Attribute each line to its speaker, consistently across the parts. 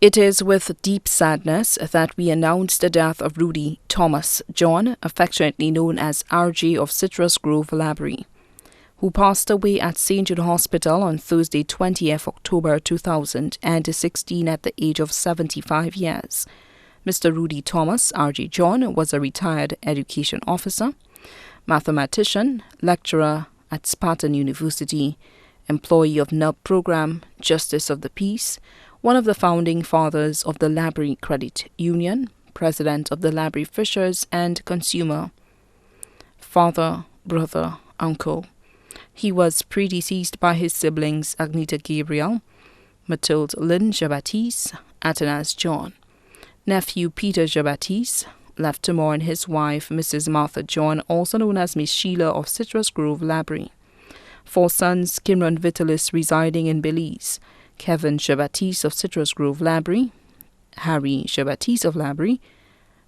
Speaker 1: It is with deep sadness that we announce the death of Rudy Thomas John, affectionately known as RJ of Citrus Grove Library, who passed away at St. Jude Hospital on Thursday, 20th October 2016 at the age of 75 years. Mr. Rudy Thomas R.J. John was a retired education officer, mathematician, lecturer at Spartan University, employee of NUB program, Justice of the Peace, one of the founding fathers of the Library Credit Union, president of the Library Fishers and Consumer, father, brother, uncle. He was predeceased by his siblings Agneta Gabriel, Mathilde Lynn Jabatis, Athanas John, nephew Peter Jabatis, left to mourn his wife Mrs. Martha John, also known as Miss Sheila of Citrus Grove Library. 4 sons, Kimran Vitalis residing in Belize, Kevin Jabatis of Citrus Grove Library, Harry Jabatis of Library,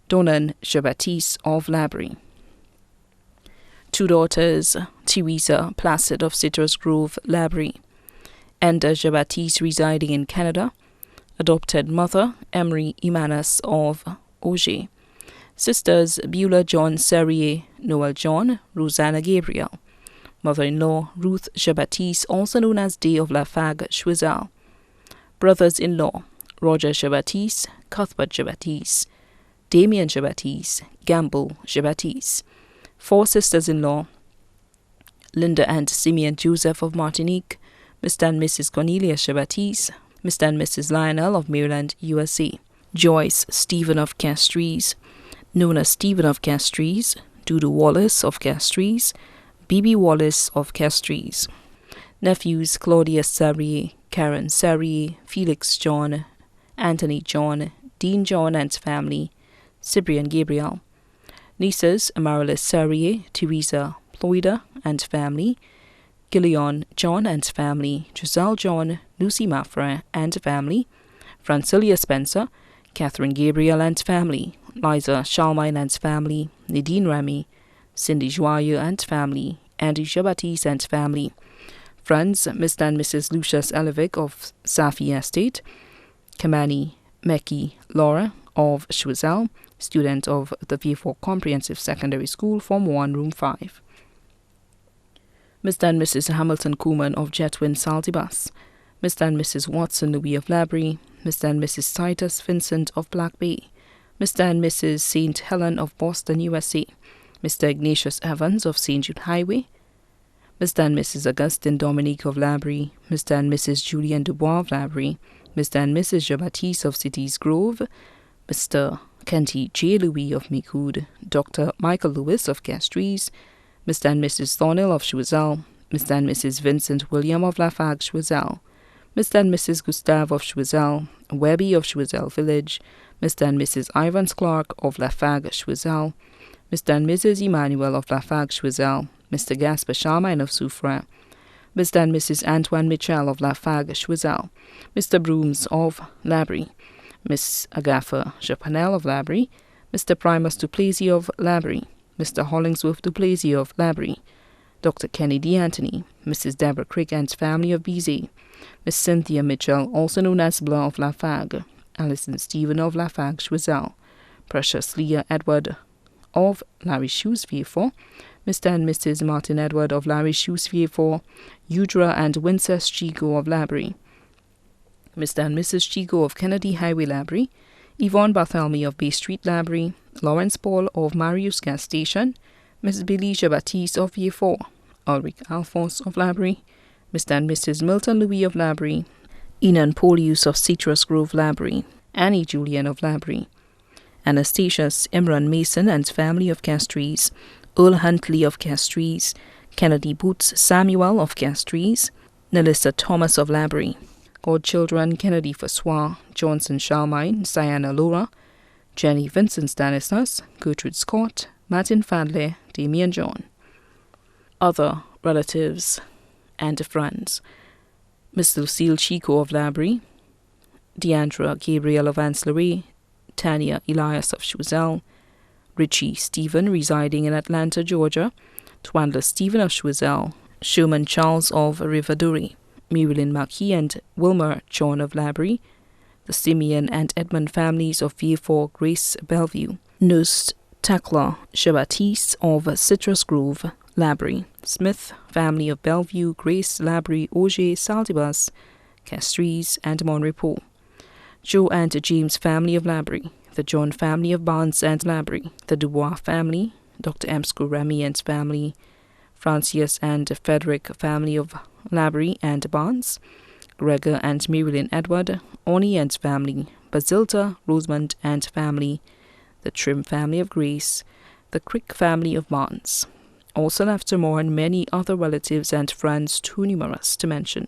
Speaker 1: Donan Jabatis of Library. 2 daughters, Teresa Placid of Citrus Grove Library, Enda Jabatis residing in Canada, adopted mother Emery Imanas of Auger, sisters Beulah John Serrier, Noel John, Rosanna Gabriel, mother-in-law Ruth Jabatis, also known as Day of Lafargue Choiseul, brothers-in-law Roger Jabatis, Cuthbert Jabatis, Damien Jabatis, Gamble Jabatis, 4 sisters-in-law Linda and Simeon Joseph of Martinique, Mr. and Mrs. Cornelia Jabatis, Mr. and Mrs. Lionel of Maryland, USA, Joyce Stephen of Castries, known as Stephen of Castries, Dudu Wallace of Castries, B.B. Wallace of Castries, nephews Claudia Serrier, Karen Serrier, Felix John, Anthony John, Dean John and family, Cyprian Gabriel, nieces Amaryllis Serrier, Teresa Ploida and family, Gillian John and family, Giselle John, Lucy Maffra and family, Francilia Spencer, Catherine Gabriel and family, Liza Charlemagne and family, Nadine Remy, Cindy Joyeux and family, Andy Jabatis and family, friends Mr. and Mrs. Lucius Elevic of Safi Estate, Kamani Meki Laura of Choiseul, student of the V4 Comprehensive Secondary School, Form 1, Room 5. Mr. and Mrs. Hamilton Kuhlman of Jetwin Saltibus, Mr. and Mrs. Watson Louis of Library, Mr. and Mrs. Titus Vincent of Black Bay, Mr. and Mrs. St. Helen of Boston, USA, Mr. Ignatius Evans of St. Jude Highway, Mr. and Mrs. Augustine Dominique of Library, Mr. and Mrs. Julian Dubois of Library, Mr. and Mrs. Jabatis of Cities Grove, Mr. Kenty J. Louis of Micoud, Dr. Michael Lewis of Castries, Mr. and Mrs. Thornhill of Choiseul, Mr. and Mrs. Vincent William of Lafargue Choiseul, Mr. and Mrs. Gustave of Choiseul, Webby of Choiseul Village, Mr. and Mrs. Ivans Clark of Lafargue Choiseul, Mr. and Mrs. Emmanuel of Lafargue Choiseul, Mr. Gaspar Charmaine of Soufrière, Mr. and Mrs. Antoine Mitchell of Lafargue Choiseul, Mr. Brooms of Library, Miss Agatha Japanel of Library, Mr. Primus Duplessis of Library, Mr. Hollingsworth Duplessis of Library, Dr. Kennedy Anthony, Mrs. Deborah Crick and family of Bizet, Miss Cynthia Mitchell, also known as Blanc of Lafargue, Alison Stephen of Lafargue Choiseul, Precious Leah Edward of Larry Shoes Vieux, Mr. and Mrs. Martin Edward of Larry Shoes Vieux, Udra and Winces Chico of Library, Mr. and Mrs. Chico of Kennedy Highway Library, Yvonne Bartholomew of Bay Street Library, Lawrence Paul of Marius Gas Station, Mrs. Billy Jabatis of Vieux, Ulrich Alphonse of Library, Mr. and Mrs. Milton Louis of Library, Enan Polius of Citrus Grove Library, Annie Julian of Library, Anastasius Imran Mason and family of Castries, Earl Huntley of Castries, Kennedy Boots Samuel of Castries, Nelissa Thomas of Library, godchildren Kennedy Fassois, Johnson Charlemagne, Diana Laura, Jenny Vincent Stanislas, Gertrude Scott, Martin Fadley, Damien John. Other relatives and friends: Miss Lucille Chico of Library, Deandra Gabriel of Ancillary, Tanya Elias of Choiseul, Richie Stephen residing in Atlanta, Georgia, Twandler Stephen of Choiseul, Sherman Charles of Riverdure, Marilyn Marquis and Wilmer John of Library, the Simeon and Edmund families of V4 Grace Bellevue, Nurse Tekla Shabatis of Citrus Grove, Labrie, Smith family of Bellevue, Grace, Labrie, Auger, Saldibas, Castries, and Monrepo, Joe and James family of Labrie, the John family of Barnes and Labrie, the Dubois family, Dr. M. Skurami and family, Francis and Frederick family of Labrie and Barnes, Gregor and Marilyn Edward, Oni and family, Basilda, Rosamond and family, the Trim family of Grace, the Crick family of Barnes. Also left to mourn many other relatives and friends too numerous to mention.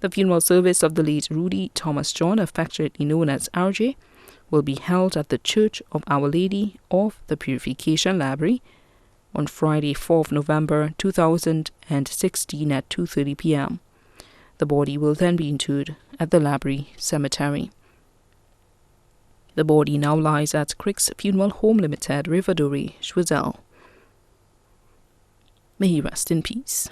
Speaker 1: The funeral service of the late Rudy Thomas John, affectionately known as RJ, will be held at the Church of Our Lady of the Purification, Labrie, on Friday, 4th November 2016 at 2:30 p.m. The body will then be interred at the Labrie Cemetery. The body now lies at Crick's Funeral Home Limited, Riverdore, Choiseul. May he rest in peace.